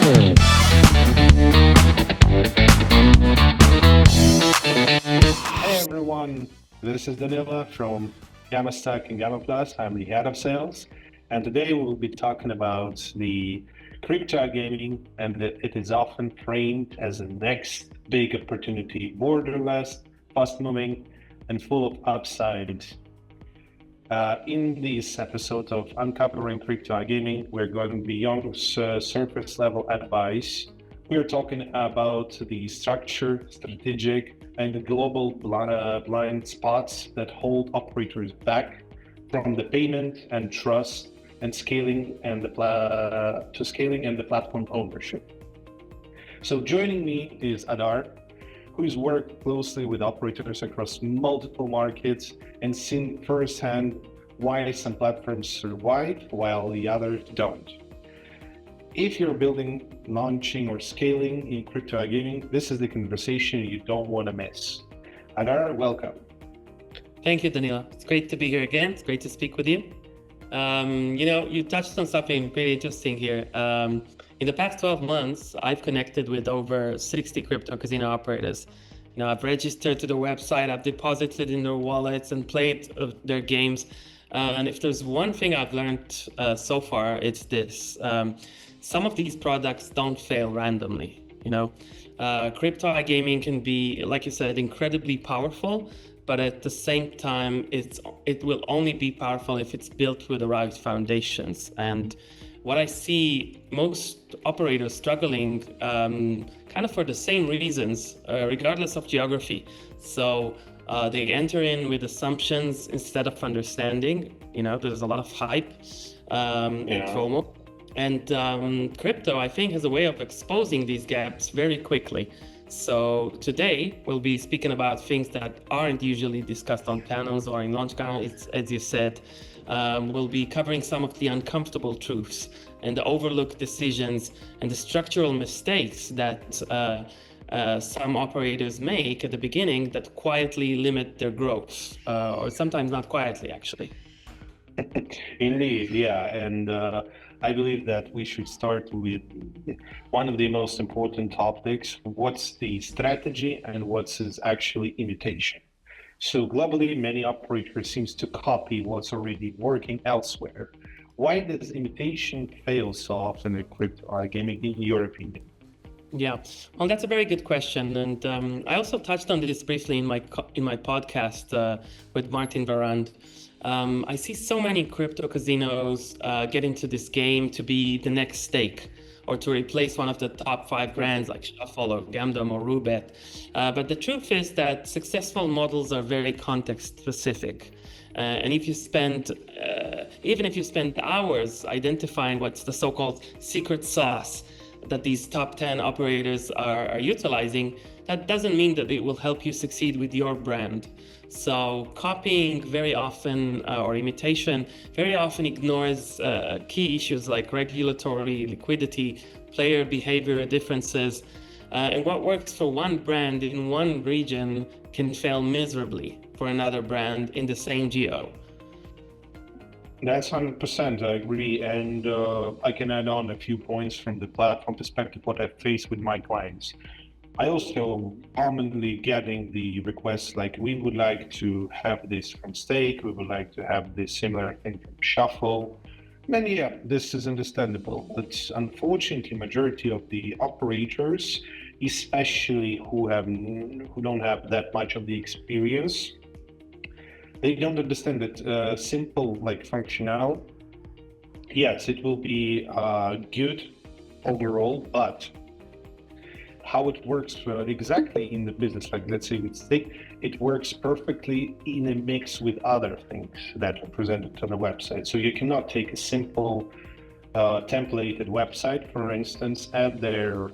Hey everyone, this is Danila from Gamma Stack and Gamma Plus. I'm the head of sales, and today we'll be talking about the crypto gaming and that it is often framed as the next big opportunity, borderless, fast moving, and full of upside. In this episode of Uncovering Crypto Gaming, we're going beyond surface level advice. We're talking about the structure, strategic, and the global blind spots that hold operators back from the payment and trust and scaling and to scaling and the platform ownership. So joining me is Adar, who's worked closely with operators across multiple markets and seen firsthand why some platforms survive while the others don't. If you're building, launching, or scaling in crypto gaming, this is the conversation you don't want to miss. Adar, welcome. Thank you, Danila. It's great to be here again. It's great to speak with you. You touched on something pretty interesting here. In the past 12 months, I've connected with over 60 crypto casino operators. I've registered to their website, I've deposited in their wallets and played their games. And if there's one thing I've learned so far, it's this. Some of these products don't fail randomly. Crypto gaming can be, like you said, incredibly powerful, but at the same time, it will only be powerful if it's built with the right foundations. And what I see most operators struggling kind of for the same reasons, regardless of geography. So they enter in with assumptions instead of understanding. There's a lot of hype and FOMO. And crypto, I think, has a way of exposing these gaps very quickly. So today, we'll be speaking about things that aren't usually discussed on panels or in launch panels, as you said. We'll be covering some of the uncomfortable truths and the overlooked decisions and the structural mistakes that some operators make at the beginning that quietly limit their growth, or sometimes not quietly, actually. Indeed, yeah. And I believe that we should start with one of the most important topics. What's the strategy and what's actually imitation? So globally, many operators seems to copy what's already working elsewhere. Why does imitation fail so often in crypto gaming, in your opinion? Yeah, well, that's a very good question, and I also touched on this briefly in my podcast with Martin Varand. I see so many crypto casinos get into this game to be the next stake or to replace one of the top 5 brands like Shuffle or Gamdom or Roobet. But the truth is that successful models are very context specific. And if you spend, even if you spend hours identifying what's the so-called secret sauce that these top 10 operators are utilizing, that doesn't mean that it will help you succeed with your brand. So copying very often, or imitation, very often ignores key issues like regulatory, liquidity, player behavior differences, and what works for one brand in one region can fail miserably for another brand in the same geo. That's 100%, I agree. And I can add on a few points from the platform perspective, what I face with my clients. I also commonly getting the requests like, we would like to have this from Stake, we would like to have this similar thing from Shuffle. And yeah, this is understandable, but unfortunately, majority of the operators, especially who don't have that much of the experience, they don't understand that simple like functional. Yes, it will be good overall, but how it works exactly in the business, like let's say with Stake, it works perfectly in a mix with other things that are presented on the website. So you cannot take a simple templated website, for instance, add their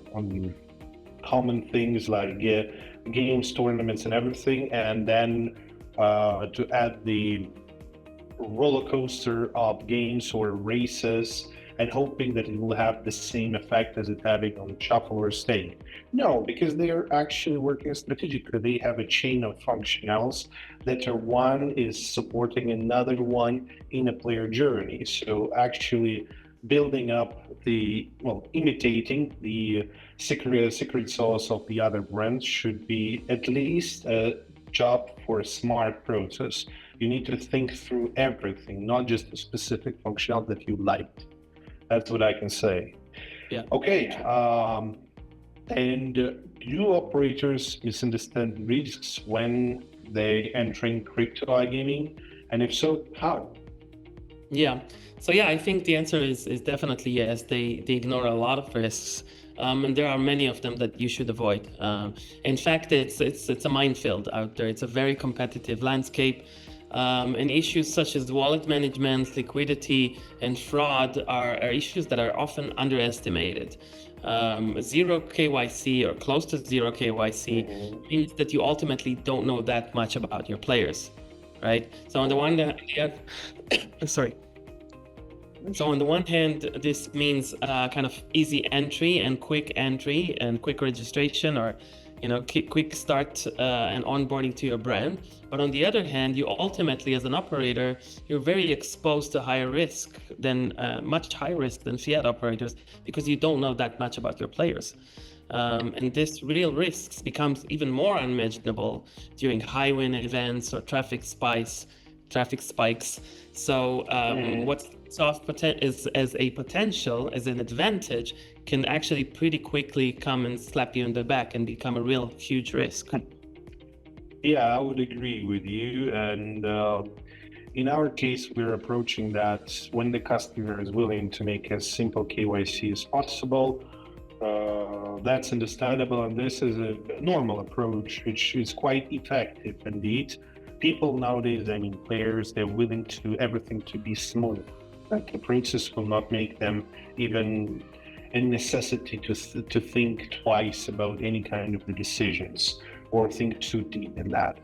common things like games, tournaments, and everything, and then to add the roller coaster of games or races and hoping that it will have the same effect as it having on Shuffle or Stake. No, because they are actually working strategically. They have a chain of functionals that are one is supporting another one in a player journey. So actually building up imitating the secret sauce of the other brands should be at least a job for a smart process. You need to think through everything, not just the specific functionality that you liked. That's what I can say. Yeah. Okay. And do operators misunderstand risks when they entering crypto iGaming? And if so, how? Yeah. So yeah, I think the answer is definitely yes. They ignore a lot of risks, and there are many of them that you should avoid. In fact, it's a minefield out there. It's a very competitive landscape, and issues such as wallet management, liquidity, and fraud are issues that are often underestimated. Zero KYC or close to zero KYC means that you ultimately don't know that much about your players, right? So on the one hand, sorry. So on the one hand, this means kind of easy entry and quick registration, or quick start and onboarding to your brand. But on the other hand, you ultimately, as an operator, you're very exposed to higher risk than much higher risk than fiat operators, because you don't know that much about your players. And this real risks becomes even more unmanageable during high win events or traffic spikes. So what's soft as a potential, as an advantage, can actually pretty quickly come and slap you in the back and become a real huge risk. Yeah, I would agree with you. And in our case, we're approaching that when the customer is willing to make as simple KYC as possible. That's understandable, and this is a normal approach, which is quite effective indeed. People nowadays, players, they're willing to everything to be smooth. Like the process will not make them even a necessity to think twice about any kind of the decisions or think too deep in that.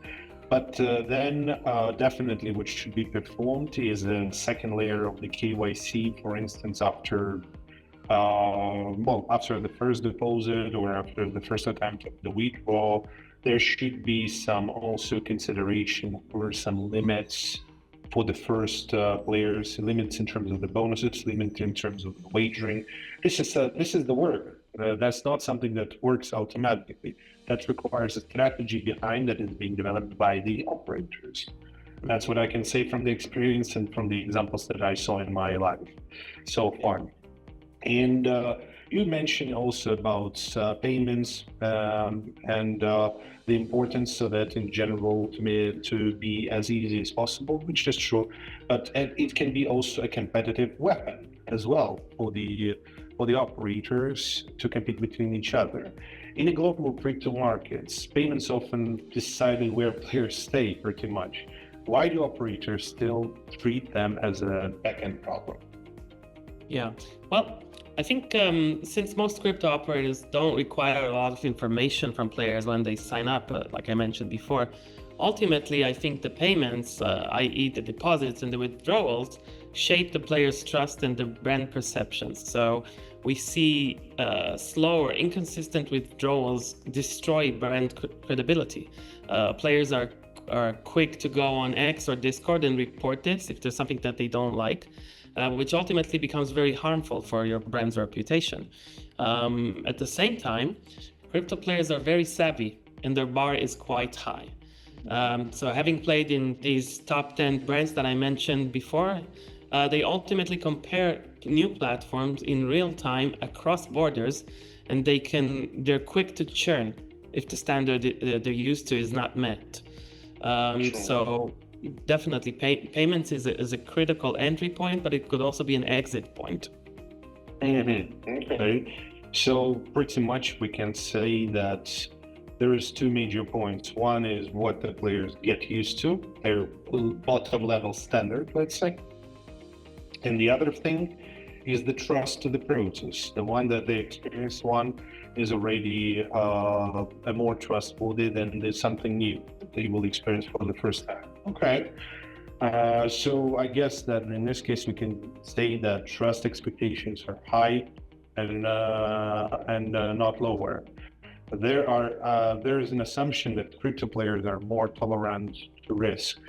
But then definitely what should be performed is a second layer of the KYC, for instance, after the first deposit or after the first attempt of the withdrawal. There should be some also consideration for some limits for the first players, limits in terms of the bonuses, limits in terms of the wagering. This is the work. That's not something that works automatically. That requires a strategy behind that is being developed by the operators. That's what I can say from the experience and from the examples that I saw in my life so far. And you mentioned also about payments and the importance of it in general to be as easy as possible, which is true. But it can be also a competitive weapon as well for the operators to compete between each other. In the global crypto markets, payments often decided where players stay pretty much. Why do operators still treat them as a back-end problem? Yeah, well, I think since most crypto operators don't require a lot of information from players when they sign up, like I mentioned before, ultimately I think the payments, i.e. the deposits and the withdrawals, shape the player's trust and the brand perceptions. So we see slow or inconsistent withdrawals destroy brand credibility. Players are quick to go on X or Discord and report this if there's something that they don't like. Which ultimately becomes very harmful for your brand's reputation. At the same time, crypto players are very savvy and their bar is quite high. So having played in these top 10 brands that I mentioned before, they ultimately compare new platforms in real time across borders, and they're quick to churn if the standard they're used to is not met. So definitely payments is a critical entry point, but it could also be an exit point. Okay, so pretty much we can say that there is two major points. One is what the players get used to, their bottom level standard, let's say. And the other thing is the trust to the process. The one that they experience one is already a more trustworthy than there's something new that they will experience for the first time. Okay. So I guess that in this case we can say that trust expectations are high and not lower. There is an assumption that crypto players are more tolerant to risk,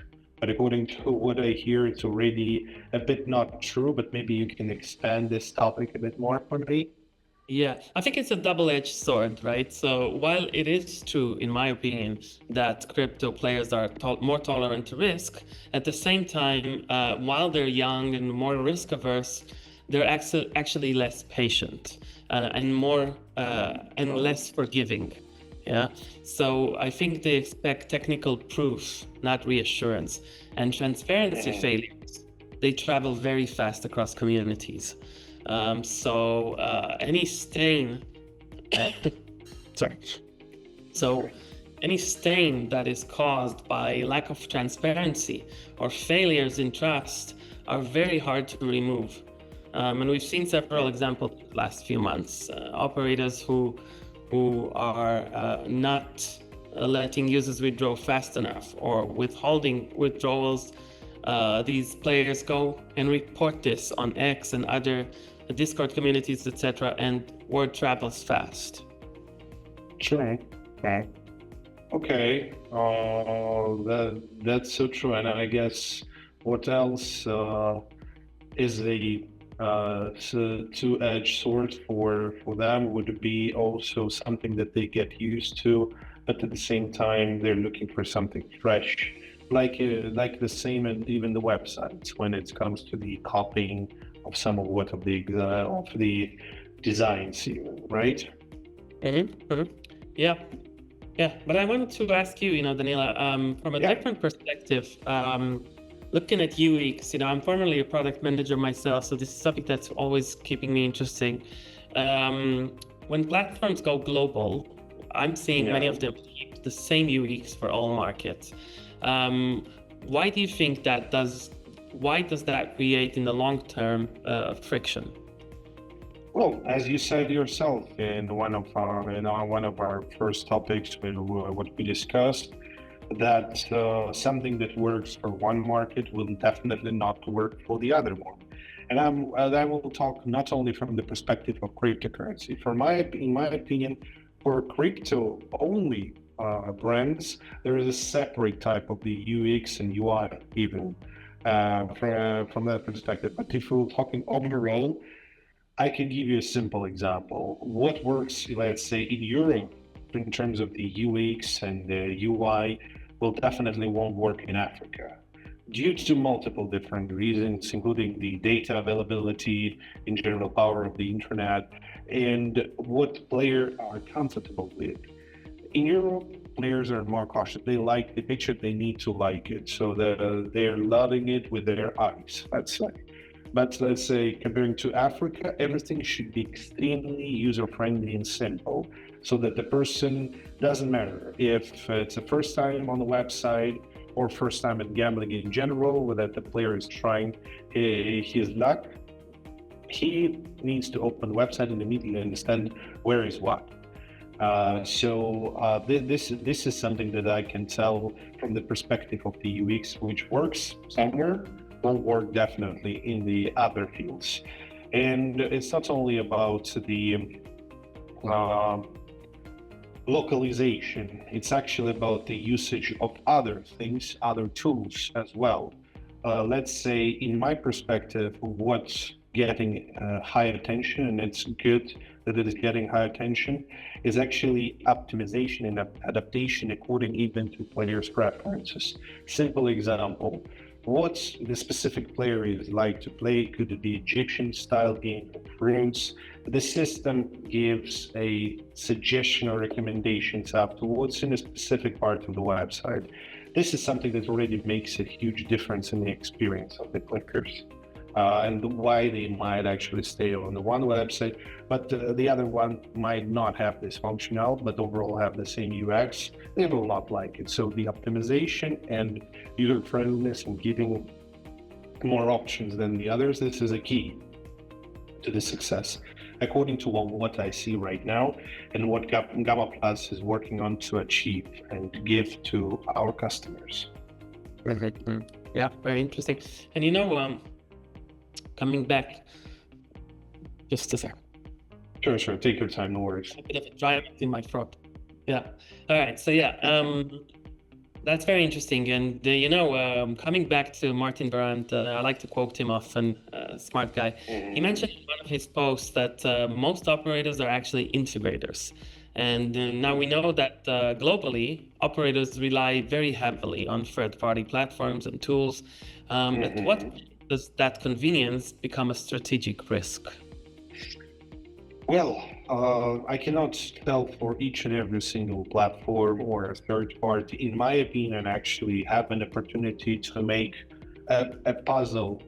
but according to what I hear, it's already a bit not true, but maybe you can expand this topic a bit more for me. Yeah, I think it's a double-edged sword, right? So while it is true, in my opinion, that crypto players are more tolerant to risk, at the same time, while they're young and more risk-averse, they're actually less patient and more and less forgiving. Yeah. So I think they expect technical proof, not reassurance, and transparency failures. They travel very fast across communities. So any stain, sorry. So any stain that is caused by lack of transparency or failures in trust are very hard to remove. And we've seen several examples in the last few months. Operators who are not letting users withdraw fast enough or withholding withdrawals. These players go and report this on X and other Discord communities, etc., and word travels fast. Sure. Okay. That's so true. And I guess what else is a two-edged sword for them would be also something that they get used to, but at the same time they're looking for something fresh, like the same and even the websites when it comes to the copying of some of the designs, right? Yeah. But I wanted to ask you, Daniela, from a different perspective. Looking at UX, I'm formerly a product manager myself, so this is something that's always keeping me interesting. When platforms go global, I'm seeing many of them keep the same UX for all markets. Why do you think that does? Why does that create in the long term friction? Well, as you said yourself in one of our first topics, what we discussed, that something that works for one market will definitely not work for the other one. And I will talk not only from the perspective of cryptocurrency. In my opinion, for crypto only brands, there is a separate type of the UX and UI even from that perspective. But if we're talking overall, I can give you a simple example. What works, let's say, in Europe in terms of the UX and the UI will definitely won't work in Africa due to multiple different reasons, including the data availability, in general power of the internet, and what players are comfortable with. In Europe, players are more cautious. They like the picture, they need to like it. So they're loving it with their eyes, let's say. But let's say comparing to Africa, everything should be extremely user-friendly and simple so that the person, doesn't matter if it's the first time on the website or first time at gambling in general, whether the player is trying his luck, he needs to open the website and immediately understand where is what. This is something that I can tell from the perspective of the UX, which works somewhere, won't work definitely in the other fields. And it's not only about the localization, it's actually about the usage of other things, other tools as well. Let's say, in my perspective, what's getting high attention, and it's good that it is getting high attention, is actually optimization and adaptation according even to players' preferences. Simple example. What the specific player is like to play, could it be Egyptian style game of fruits? The system gives a suggestion or recommendations afterwards in a specific part of the website. This is something that already makes a huge difference in the experience of the clickers. And why they might actually stay on the one website, but the other one might not have this functional, but overall have the same UX. They will not like it. So the optimization and user friendliness and giving more options than the others, this is a key to the success, according to what I see right now and what Gamma Plus is working on to achieve and to give to our customers. Yeah, very interesting. And coming back, just a sec. Sure. Take your time, no worries. A bit of a dry in my throat. Yeah. All right. So That's very interesting. And coming back to Martin Brandt, I like to quote him often, smart guy. He mentioned in one of his posts that most operators are actually integrators. And now we know that globally, operators rely very heavily on third-party platforms and tools. At what point does that convenience become a strategic risk? Well, I cannot tell for each and every single platform or a third party. In my opinion, actually have an opportunity to make a puzzle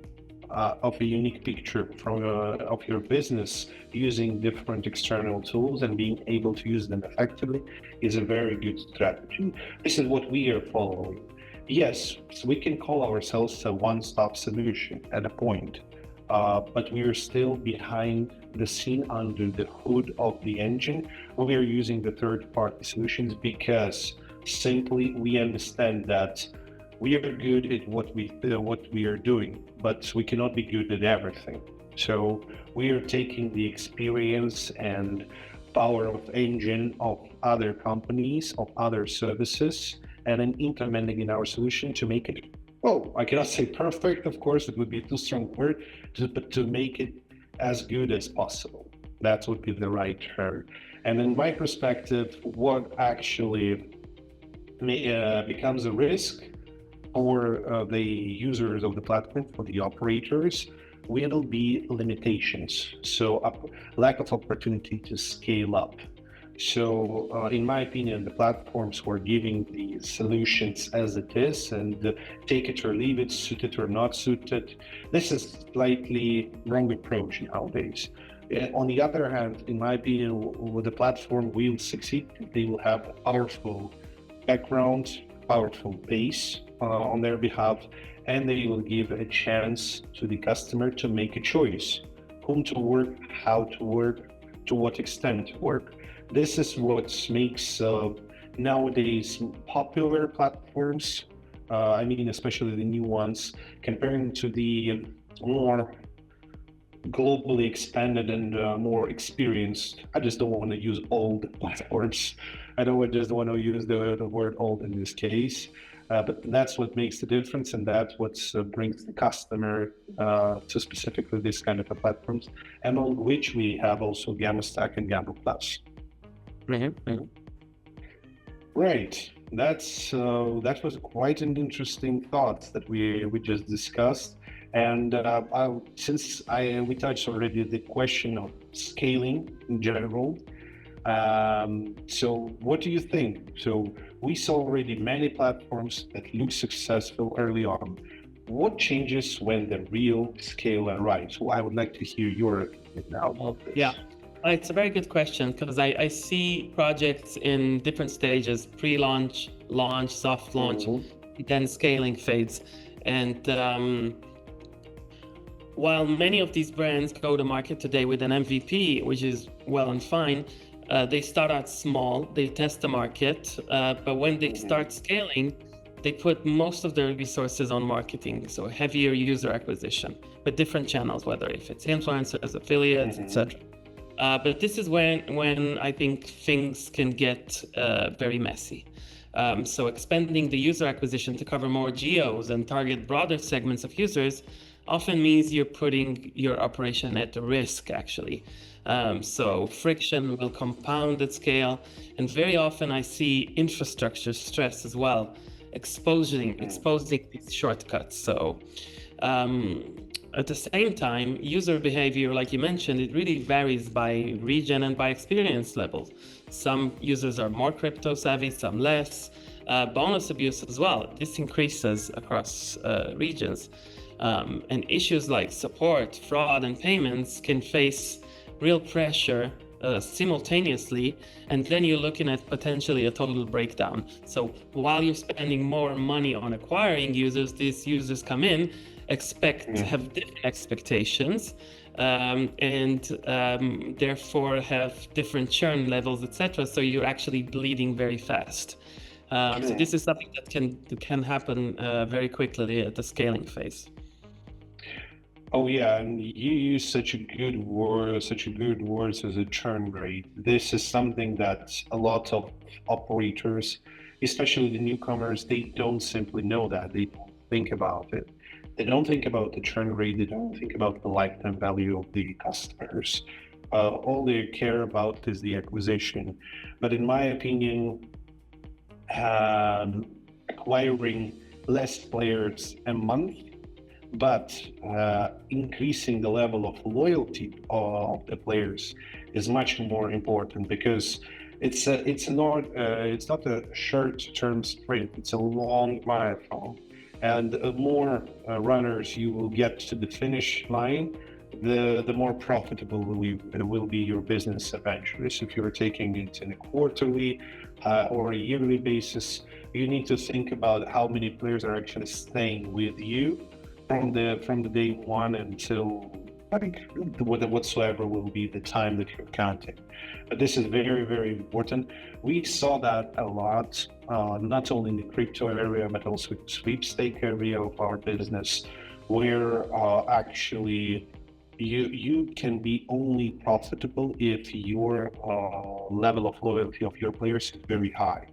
of a unique picture from of your business using different external tools and being able to use them effectively is a very good strategy. This is what we are following. Yes, so we can call ourselves a one-stop solution at a point, but we are still behind the scene under the hood of the engine. We are using the third-party solutions because simply we understand that we are good at what we are doing, but we cannot be good at everything. So we are taking the experience and power of engine of other companies, of other services, and then implementing in our solution to make it, well, I cannot say perfect, of course, it would be too strong word, but to make it as good as possible. That would be the right term. And in my perspective, what actually becomes a risk for the users of the platform, for the operators, will be limitations. So lack of opportunity to scale up. So in my opinion, the platforms who are giving the solutions as it is and take it or leave it, suited or not suited, this is slightly wrong approach nowadays. On the other hand, in my opinion, with the platform will succeed, they will have a powerful background, powerful base on their behalf, and they will give a chance to the customer to make a choice, whom to work, how to work, to what extent to work. This is what makes nowadays popular platforms, I mean, especially the new ones, comparing to the more globally expanded and more experienced. I just don't want to use old platforms. I just want to use the word old in this case. But that's what makes the difference, and that's what brings the customer to specifically this kind of platforms, and on which we have also Gamma Stack and Gamma Plus. Right. That was quite an interesting thought that we just discussed, and since we touched already the question of scaling in general. So what do you think? So we saw already many platforms that look successful early on. What changes when the real scale arrives? So I would like to hear your opinion now about this. Yeah, it's a very good question because I see projects in different stages: pre-launch, launch, soft launch, then scaling phase. And while many of these brands go to market today with an MVP, which is well and fine, they start out small, they test the market, but when they start scaling, they put most of their resources on marketing, so heavier user acquisition with different channels, whether if it's influencers, affiliates, etc. But this is when I think things can get very messy. So expanding the user acquisition to cover more geos and target broader segments of users often means you're putting your operation at risk, actually. So friction will compound at scale, and very often I see infrastructure stress as well, exposing these shortcuts. So at the same time, user behavior, like you mentioned, it really varies by region and by experience level. Some users are more crypto savvy, some less. Bonus abuse as well. This increases across regions. And issues like support, fraud, and payments can face real pressure simultaneously, and then you're looking at potentially a total breakdown. So while you're spending more money on acquiring users, these users come in, have different expectations, and therefore have different churn levels, etc. So you're actually bleeding very fast. So this is something that can happen very quickly at the scaling phase. Oh yeah, and you use such a good words as a churn rate. This is something that a lot of operators especially the newcomers, they don't simply know that. They don't think about it. They don't think about the churn rate. They don't think about the lifetime value of the customers. All they care about is the acquisition. But in my opinion, acquiring less players a month, but increasing the level of loyalty of the players is much more important, because it's not a short-term sprint. It's a long marathon, and the more runners you will get to the finish line, the more profitable will be your business eventually. So if you're taking it in a quarterly or a yearly basis, you need to think about how many players are actually staying with you from the day one until, I think, whatsoever will be the time that you're counting. But this is very, very important. We saw that a lot, not only in the crypto area, but also in the sweepstake area of our business, where actually you can be only profitable if your level of loyalty of your players is very high,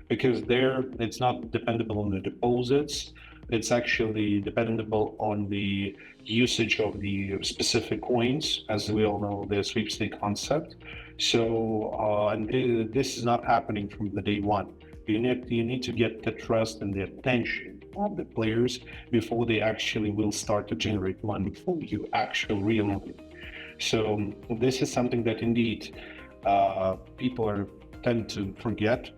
because there it's not dependable on the deposits. It's actually dependable on the usage of the specific coins, as we all know the sweepstake concept. So, and this is not happening from the day one. You need to get the trust and the attention of the players before they actually will start to generate money for you, actual real money. So this is something that indeed people tend to forget.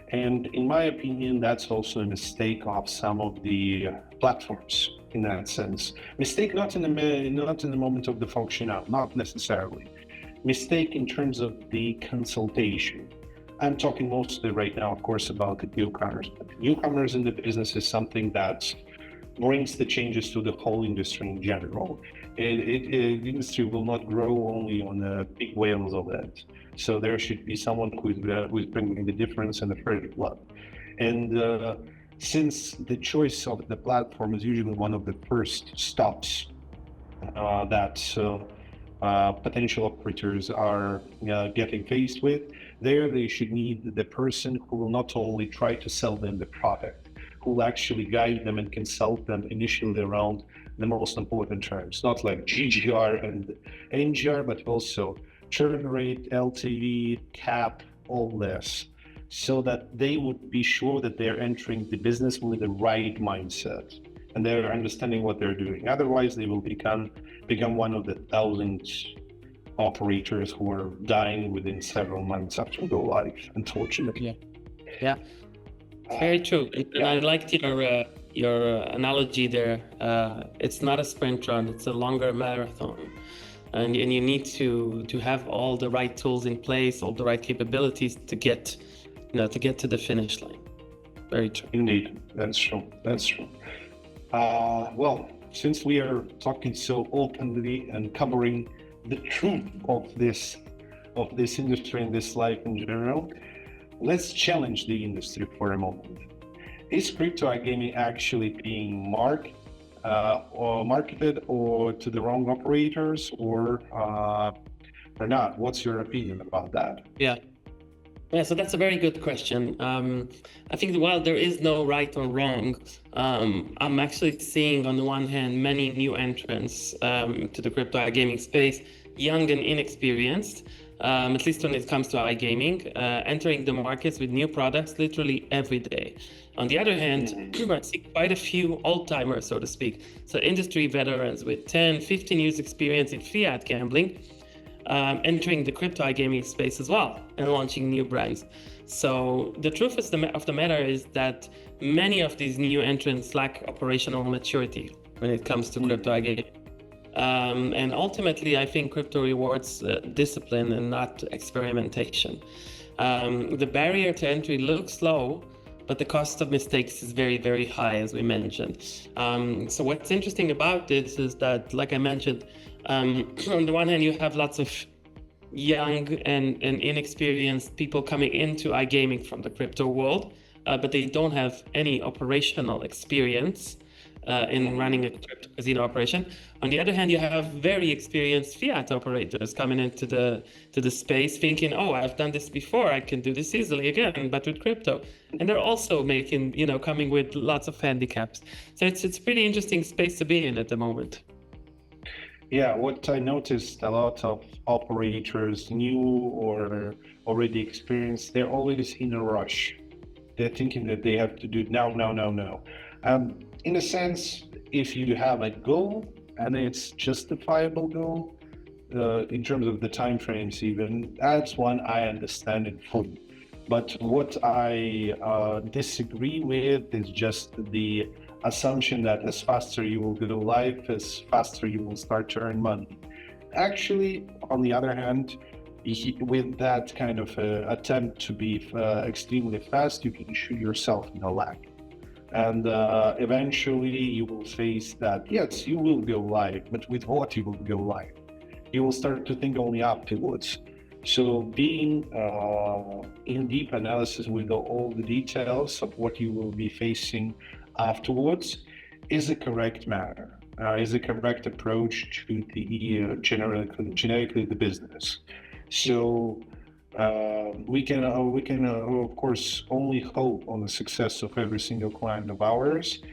And in my opinion, that's also a mistake of some of the platforms in that sense. Mistake not in the moment of the function out, not necessarily. Mistake in terms of the consultation. I'm talking mostly right now, of course, about the newcomers. But the newcomers in the business is something that brings the changes to the whole industry in general. The industry will not grow only on the big whales of it. So there should be someone who is bringing the difference and the fresh blood. And since the choice of the platform is usually one of the first stops that potential operators are getting faced with, there they should need the person who will not only try to sell them the product, who will actually guide them and consult them initially around the most important terms, not like GGR and NGR, but also churn rate, LTV, cap, all this, so that they would be sure that they're entering the business with the right mindset and they're understanding what they're doing. Otherwise, they will become one of the thousands operators who are dying within several months after go live, unfortunately. Yeah. Very true. And I liked your analogy there. It's not a sprint run; it's a longer marathon, and you need to have all the right tools in place, all the right capabilities to get to the finish line. Very true. Indeed, that's true. Well, since we are talking so openly and covering the truth of this industry and this life in general, let's challenge the industry for a moment. Is crypto iGaming actually being marketed or to the wrong operators or not? What's your opinion about that? Yeah, so that's a very good question. I think while there is no right or wrong, I'm actually seeing on the one hand many new entrants to the crypto iGaming space, young and inexperienced, at least when it comes to iGaming, entering the markets with new products literally every day. On the other hand, I see quite a few old-timers, so to speak, so industry veterans with 10, 15 years experience in fiat gambling, entering the crypto iGaming space as well and launching new brands. So the truth of the matter is that many of these new entrants lack operational maturity when it comes to crypto iGaming. And ultimately, I think crypto rewards discipline and not experimentation. The barrier to entry looks low, but the cost of mistakes is very, very high, as we mentioned. So what's interesting about this is that, like I mentioned, on the one hand, you have lots of young and inexperienced people coming into iGaming from the crypto world, but they don't have any operational experience. in running a crypto casino operation. On the other hand, you have very experienced fiat operators coming into the space thinking, oh, I've done this before, I can do this easily again, but with crypto. And they're also making, coming with lots of handicaps. So it's a pretty interesting space to be in at the moment. Yeah, what I noticed, a lot of operators, new or already experienced, they're always in a rush. They're thinking that they have to do it now. In a sense, if you have a goal and it's justifiable goal, in terms of the time frames even, that's one I understand it fully. But what I disagree with is just the assumption that as faster you will go live, as faster you will start to earn money. Actually, on the other hand, with that kind of attempt to be extremely fast, you can shoot yourself in the leg. And eventually you will face that, yes, you will go live, but with what you will go live? You will start to think only afterwards. So being in deep analysis with all the details of what you will be facing afterwards is a correct manner, is a correct approach to the generically the business. So we can of course only hope on the success of every single client of ours.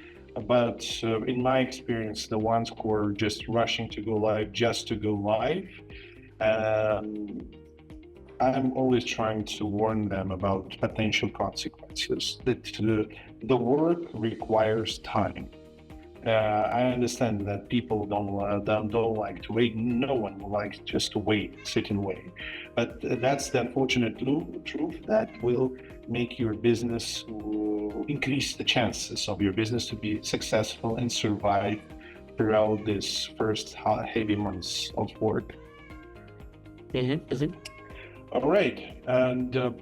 But in my experience, the ones who are just rushing to go live just to go live, I'm always trying to warn them about potential consequences, that the work requires time. I understand that people don't like to wait. No one likes just to wait, sit and wait. But that's the unfortunate truth that will make your business, increase the chances of your business to be successful and survive throughout this first heavy months of work. All right, and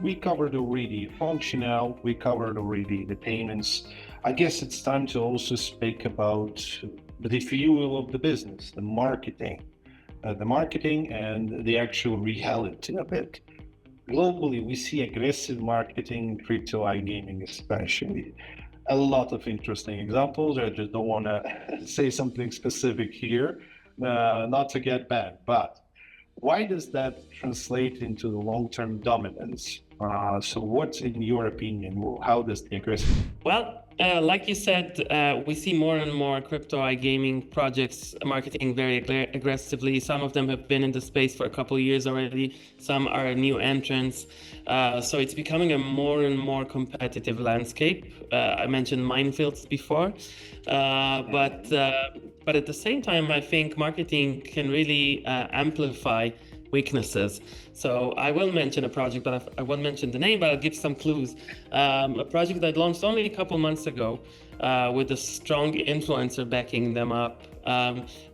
we covered already functional, we covered already the payments. I guess it's time to also speak about the fuel of the business, the marketing and the actual reality of it. Globally, we see aggressive marketing in crypto iGaming, especially. A lot of interesting examples. I just don't want to say something specific here, not to get bad, but why does that translate into the long-term dominance? So what's in your opinion, how does the aggressive... Well, like you said, we see more and more crypto iGaming projects marketing very aggressively. Some of them have been in the space for a couple of years already. Some are new entrants. So it's becoming a more and more competitive landscape. I mentioned minefields before, but at the same time, I think marketing can really amplify weaknesses. So I will mention a project, but I won't mention the name, but I'll give some clues. A project that launched only a couple months ago with a strong influencer backing them up,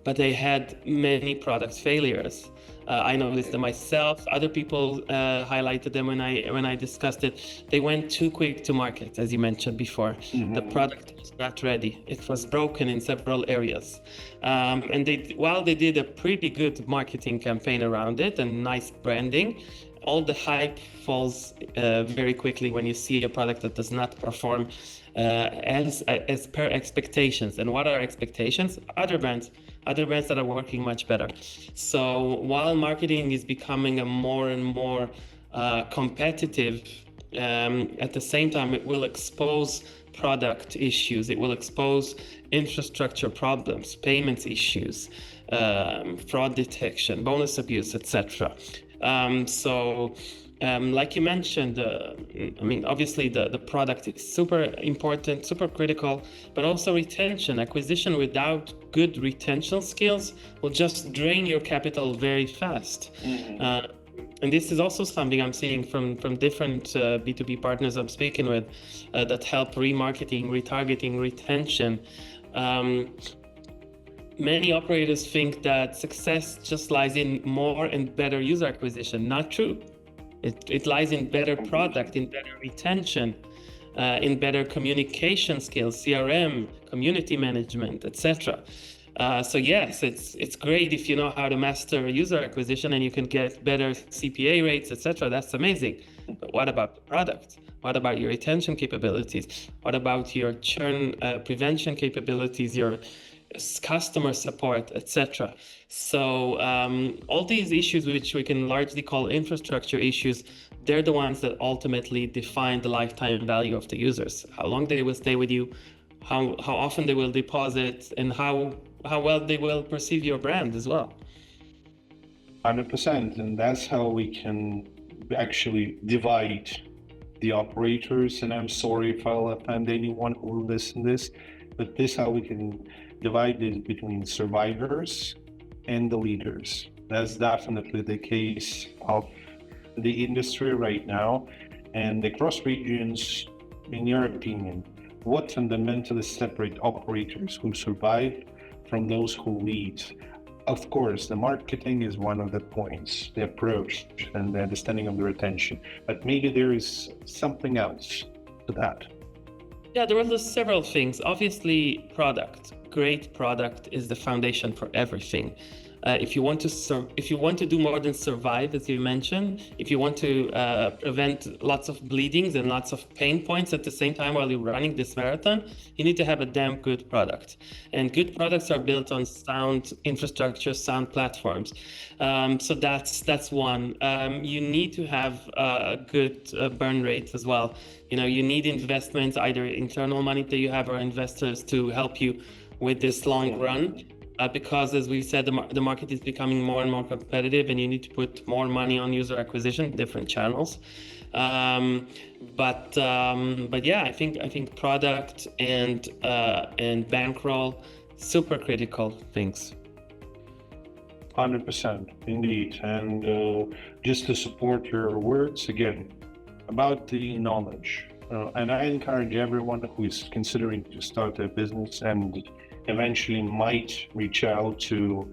but they had many product failures. I noticed them myself. Other people highlighted them when I discussed it. They went too quick to market, as you mentioned before. The product was not ready. It was broken in several areas. And while they did a pretty good marketing campaign around it and nice branding, all the hype falls very quickly when you see a product that does not perform as per expectations. And what are expectations? Other brands that are working much better. So while marketing is becoming a more and more competitive, at the same time, it will expose product issues. It will expose infrastructure problems, payments issues, fraud detection, bonus abuse, etc. Like you mentioned, obviously the product is super important, super critical, but also retention. Acquisition without good retention skills will just drain your capital very fast. And this is also something I'm seeing from different B2B partners I'm speaking with that help remarketing, retargeting, retention. Many operators think that success just lies in more and better user acquisition. Not true. It lies in better product, in better retention, in better communication skills, CRM, community management, etc. So yes, it's great if you know how to master user acquisition and you can get better CPA rates, etc. That's amazing. But what about the product? What about your retention capabilities? What about your churn prevention capabilities, your customer support, etc.? So all these issues, which we can largely call infrastructure issues, they're the ones that ultimately define the lifetime value of the users. How long they will stay with you, how often they will deposit, and how well they will perceive your brand as well. 100%, and that's how we can actually divide the operators. And I'm sorry if I'll offend anyone who will listen to this, but this is how we can divide it between survivors and the leaders. That's definitely the case of the industry right now. And across regions, in your opinion, what fundamentally separate operators who survive from those who lead? Of course, the marketing is one of the points, the approach and the understanding of the retention, but maybe there is something else to that. Yeah, there are several things. Obviously, product. Great product is the foundation for everything. If you want to do more than survive, as you mentioned, if you want to prevent lots of bleedings and lots of pain points at the same time while you're running this marathon, you need to have a damn good product. And good products are built on sound infrastructure, sound platforms. So that's one. You need to have a good burn rate as well. You need investments, either internal money that you have or investors to help you with this long run. Because, as we said, the market is becoming more and more competitive, and you need to put more money on user acquisition, different channels. But yeah, I think product and bankroll, super critical things. 100%, indeed. And just to support your words again about the knowledge, and I encourage everyone who is considering to start a business and eventually might reach out to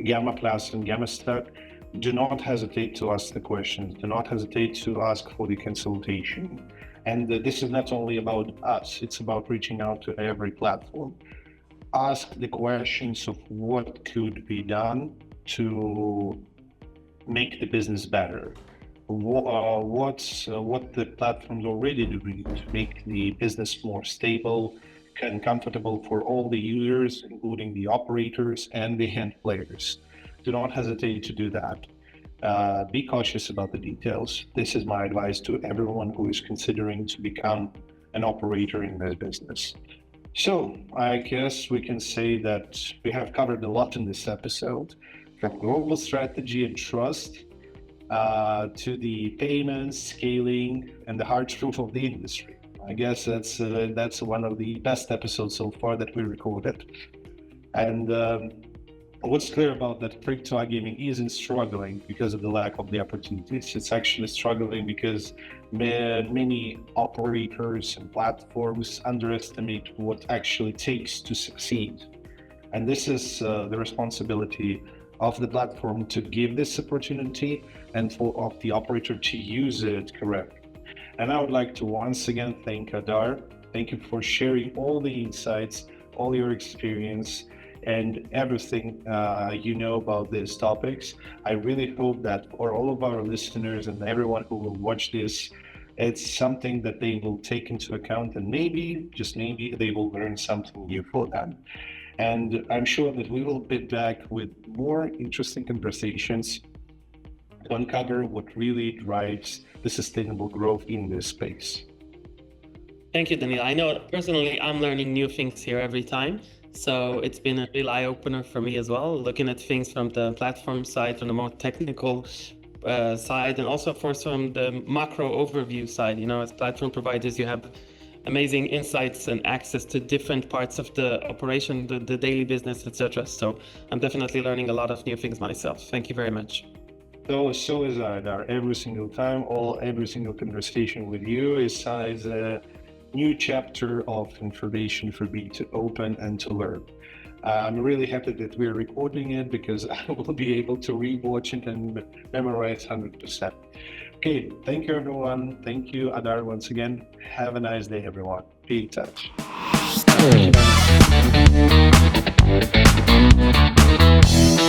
Gamma Plus and Gamma Stack, do not hesitate to ask the questions. Do not hesitate to ask for the consultation. And this is not only about us, it's about reaching out to every platform. Ask the questions of what could be done to make the business better. What the platforms already doing to make the business more stable and comfortable for all the users, including the operators and the end players. Do not hesitate to do that. Be cautious about the details. This is my advice to everyone who is considering to become an operator in this business. So I guess we can say that we have covered a lot in this episode, from global strategy and trust to the payments, scaling, and the hard truth of the industry. I guess that's one of the best episodes so far that we recorded. And what's clear about that, crypto iGaming isn't struggling because of the lack of the opportunities. It's actually struggling because many operators and platforms underestimate what actually takes to succeed. And this is the responsibility of the platform to give this opportunity and of the operator to use it correctly. And I would like to once again thank Adar. Thank you for sharing all the insights, all your experience, and everything you know about these topics. I really hope that for all of our listeners and everyone who will watch this, it's something that they will take into account, and maybe, just maybe, they will learn something new for them. And I'm sure that we will be back with more interesting conversations to uncover what really drives the sustainable growth in this space. Thank you, Daniel. I know personally I'm learning new things here every time. So it's been a real eye-opener for me as well, looking at things from the platform side, from the more technical side, and also of course from the macro overview side. As platform providers, you have amazing insights and access to different parts of the operation, the daily business, etc. So I'm definitely learning a lot of new things myself. Thank you very much. So is Adar. Every single time, every single conversation with you is a new chapter of information for me to open and to learn. I'm really happy that we're recording it because I will be able to rewatch it and memorize 100%. Okay, thank you everyone. Thank you, Adar, once again. Have a nice day, everyone. Be in touch. Thank you very much.